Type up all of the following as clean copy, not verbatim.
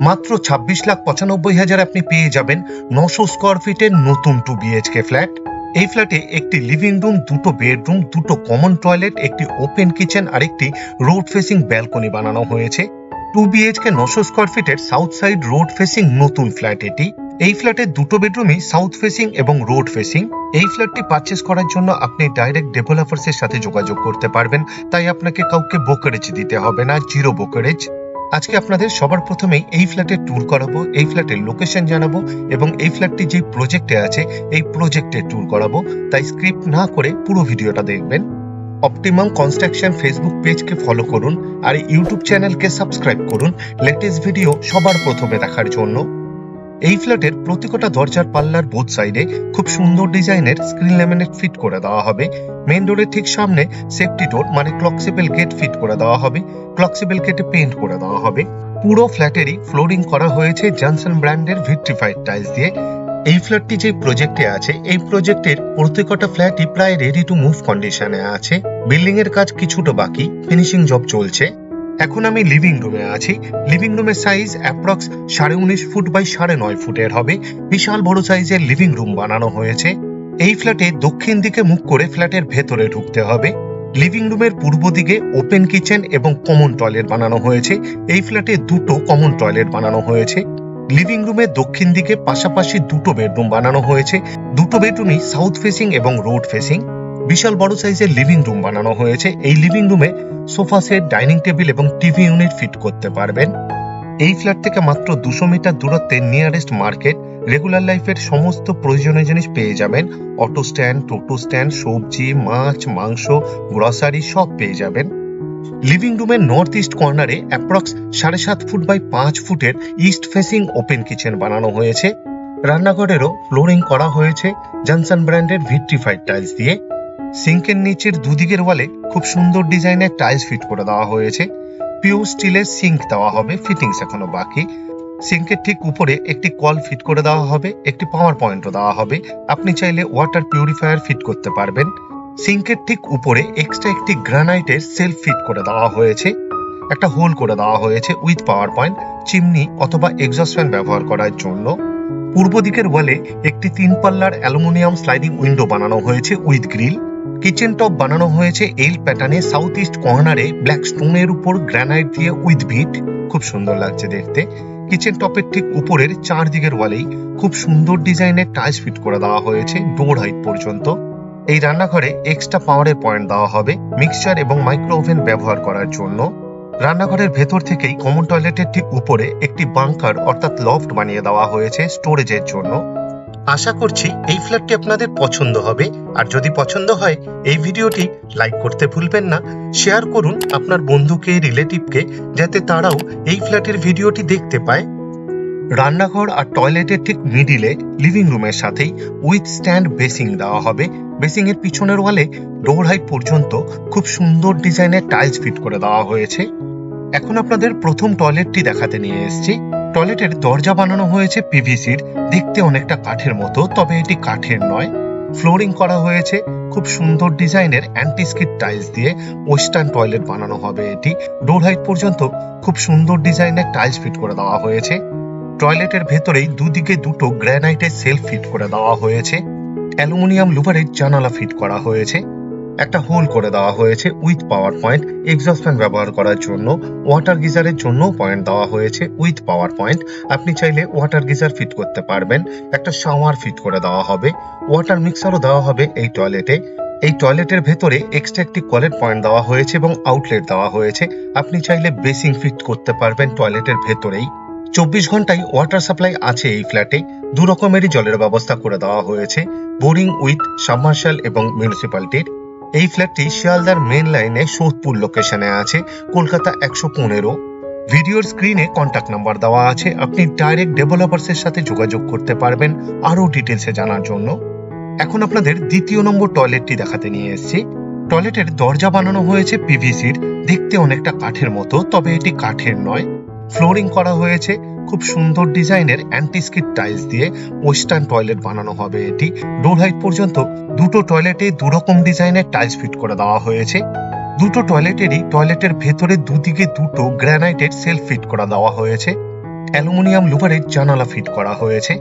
মাত্র 26,95,000 আপনি পেয়ে যাবেন 900 স্কয়ার ফিটের নতুন 2 বিএইচকে ফ্ল্যাট। এই ফ্ল্যাটে একটি লিভিং রুম, দুটো বেডরুম, দুটো কমন টয়লেট, একটি ওপেন কিচেন আর একটি রোড ফেসিং ব্যালকনি বানানো হয়েছে। 2 বিএইচকে 900 স্কয়ার ফিটের সাউথ সাইড রোড ফেসিং নতুন ফ্ল্যাট এটি। এই ফ্ল্যাটের দুটো বেডরুমই সাউথ ফেসিং এবং রোড ফেসিং। এই ফ্ল্যাটটি পারচেস করার জন্য আপনি ডাইরেক্ট ডেভেলপারসের সাথে যোগাযোগ করতে পারবেন, তাই আপনাকে কাউকে ব্রোকারেজ দিতে হবে না, জিরো ব্রোকারেজ। আজকে আপনাদের সবার প্রথমেই এই ফ্ল্যাটের ট্যুর করাবো, এই ফ্ল্যাটের লোকেশন জানাবো এবং এই ফ্ল্যাটটি যে প্রজেক্টে আছে এই প্রজেক্টের ট্যুর করাবো, তাই স্ক্রিপ্ট না করে পুরো ভিডিওটা দেখবেন। অপটিমাম কনস্ট্রাকশন ফেসবুক পেজকে ফলো করুন আর ইউটিউব চ্যানেলকে সাবস্ক্রাইব করুন লেটেস্ট ভিডিও সবার প্রথমে দেখার জন্য। এই ফ্ল্যাটের প্রতিটা দরজার পাল্লার বোথ সাইডে খুব সুন্দর ডিজাইনের স্ক্রিন ল্যামিনেট ফিট করে দেওয়া হবে। মেইন ডোরের ঠিক সামনে সেফটি ডোর মানে ক্লকসিবল গেট ফিট করে দেওয়া হবে। ক্লকসিবল গেটে পেইন্ট করে দেওয়া হবে। পুরো ফ্ল্যাটেরই ফ্লোরিং করা হয়েছে জনসন ব্র্যান্ডের ভিট্রিফাইড টাইলস দিয়ে। এই ফ্ল্যাটটি যে প্রজেক্টে আছে এই প্রজেক্টের প্রত্যেকটা ফ্ল্যাটই প্রায় রেডি টু মুভ কন্ডিশনে আছে। বিল্ডিং এর কাজ কিছুটা বাকি, ফিনিশিং জব চলছে। এখন আমি লিভিং রুমে আছি। লিভিং রুমের সাইজ অ্যাপ্রক্স 19.5 ফুট বাই 9.5 ফুটের হবে। বিশাল বড় সাইজের লিভিং রুম বানানো হয়েছে। এই ফ্ল্যাটে দক্ষিণ দিকে মুখ করে ফ্ল্যাটের ভেতরে ঢুকতে হবে। লিভিং রুমের পূর্ব দিকে ওপেন কিচেন এবং কমন টয়লেট বানানো হয়েছে। এই ফ্ল্যাটে দুটো কমন টয়লেট বানানো হয়েছে। লিভিং রুমের দক্ষিণ দিকে পাশাপাশি দুটো বেডরুম বানানো হয়েছে। দুটো বেডরুমই সাউথ ফেসিং এবং রোড ফেসিং। বিশাল বড় সাইজের লিভিং রুম বানানো হয়েছে। এই লিভিং রুমে সোফা সেট, ডাইনিং টেবিল এবং টিভি ইউনিট ফিট করতে পারবেন। এই ফ্ল্যাট থেকে মাত্র 200 মিটার দূরত্বে নিয়ারেস্ট মার্কেট, রেগুলার লাইফের সমস্ত প্রয়োজনীয় জিনিস পেয়ে যাবেন। অটো স্ট্যান্ড, টোটো স্ট্যান্ড, সবজি, মাছ, মাংস, গ্রসারি সব পেয়ে যাবেন। লিভিং রুমের নর্থ ইস্ট কর্নারে অ্যাপ্রক্স 7.5 ফুট বাই 5 ফুটের ইস্ট ফেসিং ওপেন কিচেন বানানো হয়েছে। রান্নাঘরেরও ফ্লোরিং করা হয়েছে জনসন ব্র্যান্ডের ভিট্রিফাইড টাইলস দিয়ে। সিঙ্কের নিচের দুদিকের ওয়ালে খুব সুন্দর ডিজাইনের টাইলস ফিট করে দেওয়া হয়েছে। পিওর স্টিলের সিঙ্ক দেওয়া হবে, ফিটিংস এখনো বাকি। সিঙ্কের ঠিক উপরে একটি কল ফিট করে দেওয়া হবে, একটি পাওয়ার পয়েন্টও দেওয়া হবে। আপনি চাইলে ওয়াটার পিউরিফায়ার ফিট করতে পারবেন। সিঙ্কের ঠিক উপরে এক্সট্রা একটি গ্রানাইটের সেলফ ফিট করে দেওয়া হয়েছে। একটা হোল করে দেওয়া হয়েছে উইথ পাওয়ার পয়েন্ট, চিমনি অথবা এক্সস্ট ফ্যান ব্যবহার করার জন্য। পূর্ব দিকের ওয়ালে একটি 3 পাল্লার অ্যালুমিনিয়াম স্লাইডিং উইন্ডো বানানো হয়েছে উইথ গ্রিল। কিচেন টপ বানানো হয়েছে এল প্যাটার্নে সাউথ ইস্ট কর্নারে ব্ল্যাক স্টোনের উপর গ্রানাইট দিয়ে উইথ ভিট, খুব সুন্দর লাগছে দেখতে। কিচেন টপের ঠিক উপরের 4 দিকের ওয়ালেই খুব সুন্দর ডিজাইনের টাইলস ফিট করে দেওয়া হয়েছে ডোর হাইট পর্যন্ত। এই রান্নাঘরে এক্সট্রা পাওয়ারের পয়েন্ট দেওয়া হবে মিক্সচার এবং মাইক্রো ওভেন ব্যবহার করার জন্য। রান্নাঘরের ভেতর থেকেই কমন টয়লেটের ঠিক উপরে একটি বাংকার অর্থাৎ লফট বানিয়ে দেওয়া হয়েছে স্টোরেজের জন্য। আশা করছি এই ফ্ল্যাটটি আপনাদের পছন্দ হবে, আর যদি পছন্দ হয় এই ভিডিওটি লাইক করতে ভুলবেন না। শেয়ার করুন আপনার বন্ধুকে, রিলেটিভকে, যাতে তারাও এই ফ্ল্যাটের ভিডিওটি দেখতে পায়। রান্নাঘর আর টয়লেটের ঠিক মিডিলে লিভিং রুমের সাথেই উইথ স্ট্যান্ড বেসিং দেওয়া হবে। বেসিং এর পিছনের ওয়ালে ডোর হাইট পর্যন্ত খুব সুন্দর ডিজাইনের টাইলস ফিট করে দেওয়া হয়েছে। এখন আপনাদের প্রথম টয়লেটটি দেখাতে নিয়ে এসেছি। টয়লেটের দরজা বানানো হয়েছে পিভিসির, দেখতে অনেকটা কাঠের মতো, তবে এটি কাঠের নয়। ফ্লোরিং করা হয়েছে খুব সুন্দর ডিজাইনের অ্যান্টিস্কিড টাইলস দিয়ে। ওয়েস্টার্ন টয়লেট বানানো হবে এটি। ডোর হাইট পর্যন্ত খুব সুন্দর ডিজাইনের টাইলস ফিট করে দেওয়া হয়েছে। টয়লেটের ভেতরেই দুদিকে দুটো গ্রানাইটের সেলফ ফিট করে দেওয়া হয়েছে। অ্যালুমিনিয়াম লুভারের জানালা ফিট করা হয়েছে। একটা হোল করে দেওয়া হয়েছে with power point, exhaust fan ব্যবহার করার জন্য। ওয়াটার গিজারের জন্য পয়েন্ট দেওয়া হয়েছে উইথ পাওয়ার পয়েন্ট। আপনি চাইলে ওয়াটার গিজার ফিট করতে পারবেন। একটা শাওয়ার ফিট করে দেওয়া হবে। ওয়াটার মিক্সারও দেওয়া হবে এই টয়লেটে। এই টয়লেটের ভেতরে এক্সট্রা একটি কলের পয়েন্ট দেওয়া হয়েছে এবং আউটলেট দেওয়া হয়েছে। আপনি চাইলে বেসিং ফিট করতে পারবেন টয়লেটের ভেতরেই। 24 ঘন্টায় ওয়াটার সাপ্লাই আছে এই ফ্ল্যাটে। 2 রকমেরই জলের ব্যবস্থা করে দেওয়া হয়েছে, বোরিং উইথ সাবমার্শাল এবং মিউনিসিপ্যালিটির। এই ফ্ল্যাটটি শিয়ালদার মেন লাইনে সোদপুর লোকেশনে আছে, কলকাতা 115। ভিডিওর স্ক্রিনে কন্ট্যাক্ট নাম্বার দেওয়া আছে, আপনি ডাইরেক্ট ডেভেলপারসের সাথে যোগাযোগ করতে পারবেন আরো ডিটেলসে জানার জন্য। এখন আপনাদের দ্বিতীয় নম্বর টয়লেটটি দেখাতে নিয়ে এসেছি। টয়লেটের দরজা বানানো হয়েছে পিভিসির, দেখতে অনেকটা কাঠের মতো, তবে এটি কাঠের নয়। ফ্লোরিং করা হয়েছে খুব সুন্দর ডিজাইনের অ্যান্টিস্কিড টাইলস দিয়ে। ওয়েস্টার্ন টয়লেট বানানো হবে এটি। ডোর হাইট পর্যন্ত দুটো টয়লেটে 2 রকম ডিজাইনের টাইলস ফিট করে দেওয়া হয়েছে। দুটো টয়লেটেরই টয়লেটের ভেতরে দুদিকে দুটো গ্রানাইটের সেলফ ফিট করা দেওয়া হয়েছে। অ্যালুমিনিয়াম লুভারের জানালা ফিট করা হয়েছে।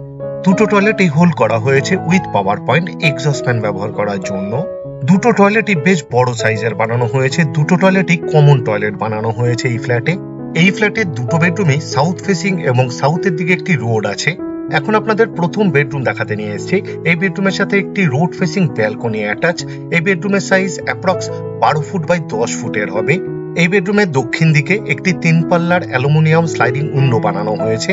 দুটো টয়লেটই হোল্ড করা হয়েছে with power point exhaust fan ব্যবহার করার জন্য। দুটো টয়লেটই বেশ বড় সাইজের বানানো হয়েছে। দুটো টয়লেটই কমন টয়লেট বানানো হয়েছে এই ফ্ল্যাটে। এই ফ্ল্যাটের দুটো বেডরুমে সাউথ ফেসিং এবং সাউথের দিকে একটি রোড আছে। এখন আপনাদের প্রথম বেডরুম দেখাতে নিয়ে এসেছি। এই বেডরুমের সাথে একটি রোড ফেসিং ব্যালকনি অ্যাটাচ। এই বেডরুমের সাইজ অ্যাপ্রক্স 12 ফুট বাই 10 ফুটের হবে। এই বেডরুমের দক্ষিণ দিকে একটি 3 পাল্লার অ্যালুমিনিয়াম স্লাইডিং উইন্ডো বানানো হয়েছে।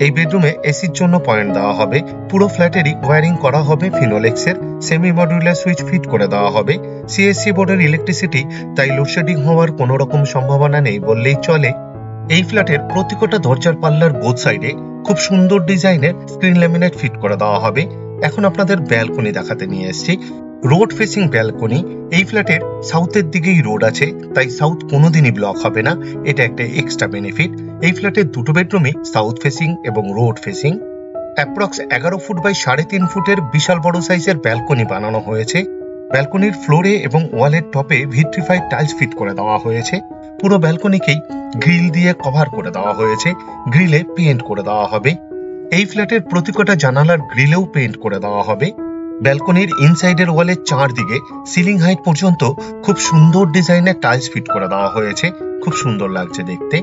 এই বেডরুমে এসির জন্য পয়েন্ট দেওয়া হবে। পুরো ফ্ল্যাটেরই ওয়্যারিং করা হবে ফিনোলেক্সের। সেমি মডিউলার সুইচ ফিট করে দেওয়া হবে। সিএসসি বোর্ডের ইলেকট্রিসিটি, তাই লোডশেডিং হওয়ার কোনো রকম সম্ভাবনা নেই বললেই চলে। এই ফ্ল্যাটের প্রতিটা দরজার পাল্লার বোথ সাইডে খুব সুন্দর ডিজাইনের স্ক্রিন ল্যামিনেট ফিট করে দেওয়া হবে। এখন আপনাদের ব্যালকনি দেখাতে নিয়ে এসেছি। Road facing balcony. এই ফ্ল্যাটের সাউথের দিকেই রোড আছে, তাই সাউথ কোনোদিনই ব্লক হবে না। এটা একটা এক্সট্রা বেনিফিট। এই ফ্ল্যাটের দুটো বেডরুমই সাউথ ফেসিং এবং road facing. Approx 11 feet by 3.5 ফুটের বিশাল বড় সাইজের ব্যালকনি বানানো হয়েছে। ব্যালকনির ফ্লোরে এবং ওয়ালের টপে ভিট্রিফাইড টাইলস ফিট করে দেওয়া হয়েছে। পুরো ব্যালকনিকেই গ্রিল দিয়ে কভার করে দেওয়া হয়েছে। গ্রিলে পেইন্ট করে দেওয়া হবে। এই ফ্ল্যাটের প্রতিটা জানালার গ্রিলেও পেইন্ট করে দেওয়া হবে। ব্যালকনির ইনসাইডের ওয়ালের চারদিকে সিলিং হাইট পর্যন্ত খুব সুন্দর ডিজাইনের টাইলস ফিট করে দেওয়া হয়েছে। খুব সুন্দর লাগছে দেখতে।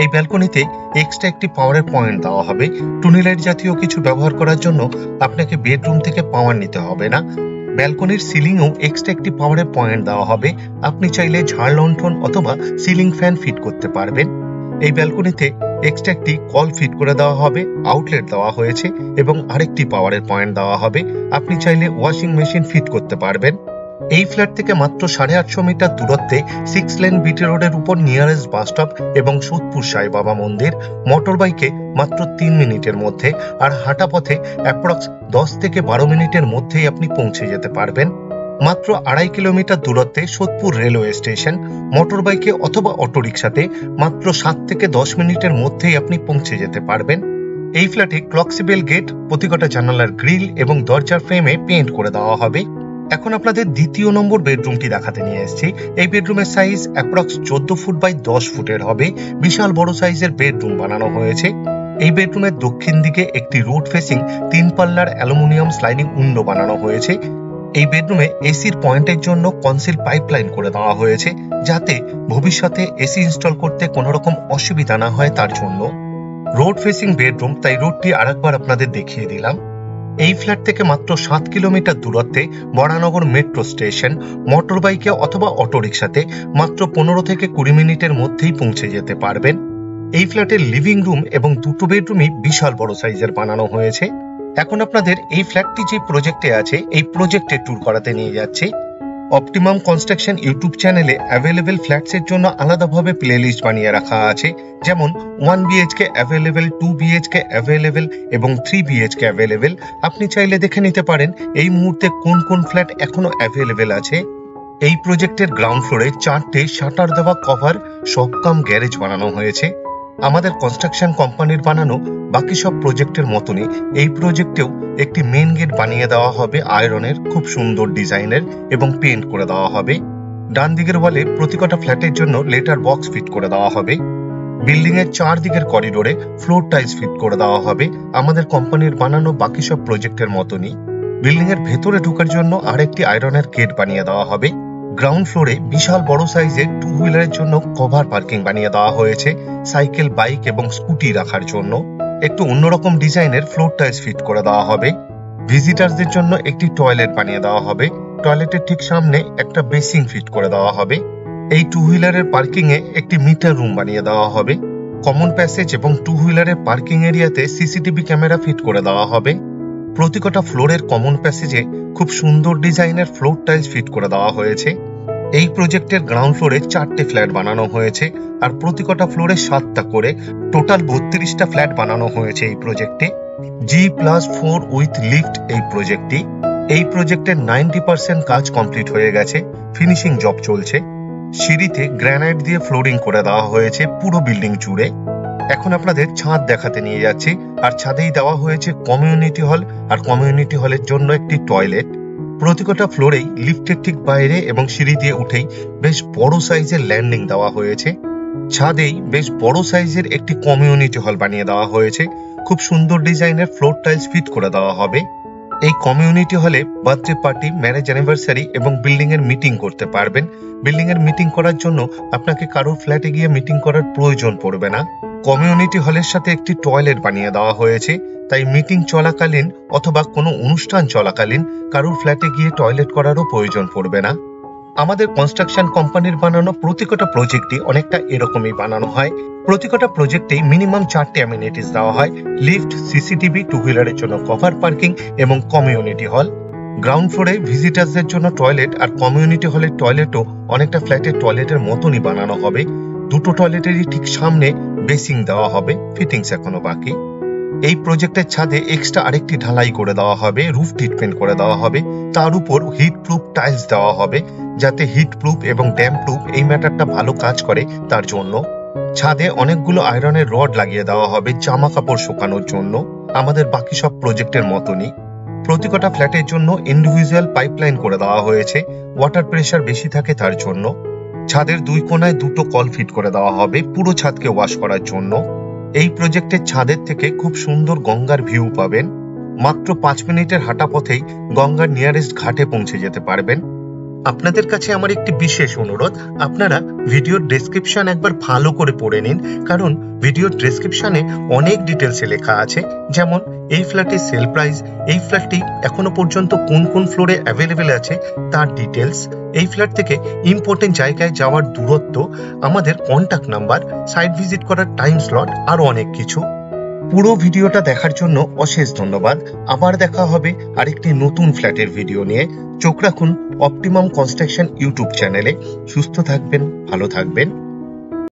এই ব্যালকনিতে এক্সট্রা একটি পাওয়ারের পয়েন্ট দেওয়া হবে। টুনি লাইট জাতীয় কিছু ব্যবহার করার জন্য আপনাকে বেডরুম থেকে পাওয়ার নিতে হবে না। ব্যালকনির সিলিংও এক্সট্রা একটি পাওয়ারের পয়েন্ট দেওয়া হবে। আপনি চাইলে ঝাড় লণ্ঠন অথবা সিলিং ফ্যান ফিট করতে পারবেন। এই ব্যালকনিতে এক্সট্রা একটি কল ফিট করে দেওয়া হবে। আউটলেট দেওয়া হয়েছে এবং আরেকটি পাওয়ারের পয়েন্ট দেওয়া হবে। আপনি চাইলে ওয়াশিং মেশিন ফিট করতে পারবেন। এই ফ্ল্যাট থেকে মাত্র 850 মিটার দূরত্বে 6 লেন বিটি রোডের উপর নিয়ারেস্ট বাস স্টপ এবং সোদপুর সাই বাবা মন্দির। মোটর বাইকে মাত্র 3 মিনিটের মধ্যে, আর হাঁটা পথে অ্যাপ্রক্স 10 থেকে 12 মিনিটের মধ্যেই আপনি পৌঁছে যেতে পারবেন। মাত্র 2.5 কিলোমিটার দূরত্বে সোদপুর রেলওয়ে স্টেশন। মোটর বাইকে অথবা অটোরিকশাতে মাত্র 7 থেকে 10 মিনিটের মধ্যেই আপনি পৌঁছে যেতে পারবেন। এই ফ্ল্যাটে ক্লকসিবেল গেট, প্রতিটা জানালার গ্রিল এবং দরজার ফ্রেমে পেইন্ট করে দেওয়া হবে। এখন আপনাদের দ্বিতীয় নম্বর বেডরুমটি দেখাতে নিয়ে এসেছি। এই বেডরুমের সাইজ অ্যাপ্রক্স 14 ফুট বাই 10 ফুটের হবে। বিশাল বড় সাইজের বেডরুম বানানো হয়েছে। এই বেডরুমের দক্ষিণ দিকে একটি রোড ফেসিং 3 পাল্লার অ্যালুমিনিয়াম স্লাইডিং উইন্ডো বানানো হয়েছে। এই বেডরুমে এসির পয়েন্টের জন্য কনসিল পাইপলাইন করে দেওয়া হয়েছে, যাতে ভবিষ্যতে এসি ইনস্টল করতে কোনো রকম অসুবিধা না হয় তার জন্য। রোড ফেসিং বেডরুম, তাই রোডটি আরেকবার আপনাদের দেখিয়ে দিলাম। এই ফ্ল্যাট থেকে মাত্র 7 কিলোমিটার দূরত্বে বরানগর মেট্রো স্টেশন। মোটর বাইকে অথবা অটোরিকশাতে মাত্র 15 থেকে 20 মিনিটের মধ্যেই পৌঁছে যেতে পারবেন। এই ফ্ল্যাটের লিভিং রুম এবং দুটো বেডরুমই বিশাল বড় সাইজের বানানো হয়েছে। এখন আপনাদের এই ফ্ল্যাটটি যে প্রজেক্টে আছে, এই প্রজেক্টে ট্যুর করাতে নিয়ে যাচ্ছি। অপটিমাম কনস্ট্রাকশন ইউটিউব চ্যানেলে অ্যাভেলেবেল ফ্ল্যাটসের জন্য আলাদাভাবে প্লে লিস্ট বানিয়ে রাখা আছে, যেমন 1 BHK অ্যাভেলেবেল, 2 BHK অ্যাভেলেবেল এবং 3 BHK অ্যাভেলেবেল। আপনি চাইলে দেখে নিতে পারেন এই মুহূর্তে কোন কোন ফ্ল্যাট এখনো অ্যাভেলেবেল আছে। এই প্রজেক্টের গ্রাউন্ড ফ্লোরে 4টে শাটার দেওয়া কভার শপ কাম গ্যারেজ বানানো হয়েছে। আমাদের কনস্ট্রাকশন কোম্পানির বানানো বাকি সব প্রজেক্টের মতনই এই প্রজেক্টেও একটি মেন গেট বানিয়ে দেওয়া হবে আয়রনের, খুব সুন্দর ডিজাইনের, এবং পেইন্ট করে দেওয়া হবে। ডান দিকের ওয়ালে প্রতিটা ফ্ল্যাটের জন্য লেটার বক্স ফিট করে দেওয়া হবে। বিল্ডিং এর চারদিকের করিডোরে ফ্লোর টাইলস ফিট করে দেওয়া হবে, আমাদের কোম্পানির বানানো বাকি সব প্রজেক্টের মতনই। বিল্ডিং এর ভেতরে ঢোকার জন্য আরেকটি আয়রনের গেট বানিয়ে দেওয়া হবে। গ্রাউন্ড ফ্লোরে বিশাল বড় সাইজের 2 হুইলারের জন্য কভার পার্কিং বানিয়ে দেওয়া হয়েছে, সাইকেল, বাইক এবং স্কুটি রাখার জন্য। একটু অন্যরকম ডিজাইনের ফ্লোর টাইলস ফিট করে দেওয়া হবে। ভিজিটারদের জন্য একটি টয়লেট বানিয়ে দেওয়া হবে। টয়লেটের ঠিক সামনে একটা বেসিন ফিট করে দেওয়া হবে। এই 2 হুইলারের পার্কিং এ একটি মিটার রুম বানিয়ে দেওয়া হবে। কমন প্যাসেজ এবং 2 হুইলারের পার্কিং এরিয়াতে সিসিটিভি ক্যামেরা ফিট করে দেওয়া হবে। প্রতিটা ফ্লোরের কমন প্যাসেজে খুব সুন্দর ডিজাইনের ফ্লোর টাইলস ফিট করে দেওয়া হয়েছে। এই প্রজেক্টের গ্রাউন্ড ফ্লোরে 4টে ফ্ল্যাট বানানো হয়েছে, আর প্রতিটা ফ্লোরে 7টা করে, টোটাল 32টা ফ্ল্যাট বানানো হয়েছে এই প্রজেক্টে। G+4 উইথ লিফট এই প্রজেক্টটি। এই প্রজেক্টের 90% কাজ কমপ্লিট হয়ে গেছে, ফিনিশিং জব চলছে। সিঁড়িতে গ্রানাইট দিয়ে ফ্লোরিং করে দেওয়া হয়েছে পুরো বিল্ডিং জুড়ে। এখন আপনাদের ছাদ দেখাতে নিয়ে যাচ্ছি, আর ছাদেই দেওয়া হয়েছে কমিউনিটি হল, আর কমিউনিটি হলের জন্য একটি টয়লেট। প্রতিটা ফ্লোরেই লিফটের ঠিক বাইরে এবং সিঁড়ি দিয়ে উঠেই বেশ বড় সাইজের ল্যান্ডিং দেওয়া হয়েছে। ছাদেই বেশ বড় সাইজের একটি কমিউনিটি হল বানিয়ে দেওয়া হয়েছে। খুব সুন্দর ডিজাইনের ফ্লোর টাইলস ফিট করে দেওয়া হবে। এই কমিউনিটি হলে বার্থডে পার্টি, ম্যারেজ অ্যানিভার্সারি এবং বিল্ডিং এর মিটিং করতে পারবেন। বিল্ডিং এর মিটিং করার জন্য আপনাকে কারোর ফ্ল্যাটে গিয়ে মিটিং করার প্রয়োজন পড়বে না। কমিউনিটি হলের সাথে একটি টয়লেট বানিয়ে দেওয়া হয়েছে, তাই মিটিং চলাকালীন অথবা কোনো অনুষ্ঠান চলাকালীন কারোর ফ্ল্যাটে গিয়ে টয়লেট করারও প্রয়োজন পড়বে না। আমাদের কনস্ট্রাকশন কোম্পানির বানানো প্রতিটা প্রজেক্টই অনেকটা এরকমই বানানো হয়। প্রতিটা প্রজেক্টেই মিনিমাম 4টে অ্যামিনিটিস দেওয়া হয়: লিফট, সিসিটিভি, টু হুইলারের জন্য কভার পার্কিং এবং কমিউনিটি হল। গ্রাউন্ড ফ্লোরে ভিজিটার্সদের জন্য টয়লেট আর কমিউনিটি হলের টয়লেটও অনেকটা ফ্ল্যাটের টয়লেটের মতনই বানানো হবে। দুটো টয়লেটেরই ঠিক সামনে বেসিং দেওয়া হবে, ফিটিংস এখনো বাকি। এই প্রজেক্টের ছাদে এক্সট্রা আরেকটি ঢালাই করে দেওয়া হবে, রুফ ট্রিটমেন্ট করে দেওয়া হবে। তার উপর হিট প্রুফ টাইলস দেওয়া হবে, যাতে হিট প্রুফ এবং ড্যাম্প প্রুফ এই ম্যাটারটা ভালো কাজ করে তার জন্য। ছাদে অনেকগুলো আয়রনের রড লাগিয়ে দেওয়া হবে জামা কাপড় শুকানোর জন্য, আমাদের বাকি সব প্রজেক্টের মতনই। প্রতিটা ফ্ল্যাটের জন্য ইন্ডিভিজুয়াল পাইপলাইন করে দেওয়া হয়েছে, ওয়াটার প্রেশার বেশি থাকে তার জন্য। ছাদের দুই কোনায় দুটো কল ফিট করে দেওয়া হবে পুরো ছাদকে ওয়াশ করার জন্য। এই প্রজেক্টের ছাদের থেকে খুব সুন্দর গঙ্গার ভিউ পাবেন। মাত্র 5 মিনিটের হাঁটা পথেই গঙ্গার নিয়ারেস্ট ঘাটে পৌঁছে যেতে পারবেন। আপনাদের কাছে আমার একটি বিশেষ অনুরোধ, আপনারা ভিডিওর ডেসক্রিপশন একবার ভালো করে পড়ে নিন, কারণ ভিডিওর ডেসক্রিপশনে অনেক ডিটেলসে লেখা আছে, যেমন এই ফ্ল্যাটের সেল প্রাইস, এই ফ্ল্যাটটি এখনো পর্যন্ত কোন কোন ফ্লোরে অ্যাভেলেবেল আছে তার ডিটেলস, এই ফ্ল্যাট থেকে ইম্পর্টেন্ট জায়গায় যাওয়ার দূরত্ব, আমাদের কন্ট্যাক্ট নাম্বার, সাইট ভিজিট করার টাইম স্লট, আরো অনেক কিছু। পুরো ভিডিওটা দেখার জন্য অশেষ ধন্যবাদ। আবার দেখা হবে আরেকটি নতুন ফ্ল্যাটের ভিডিও নিয়ে। চোখ রাখুন অপটিমাম কনস্ট্রাকশন ইউটিউব চ্যানেলে। সুস্থ থাকবেন, ভালো থাকবেন।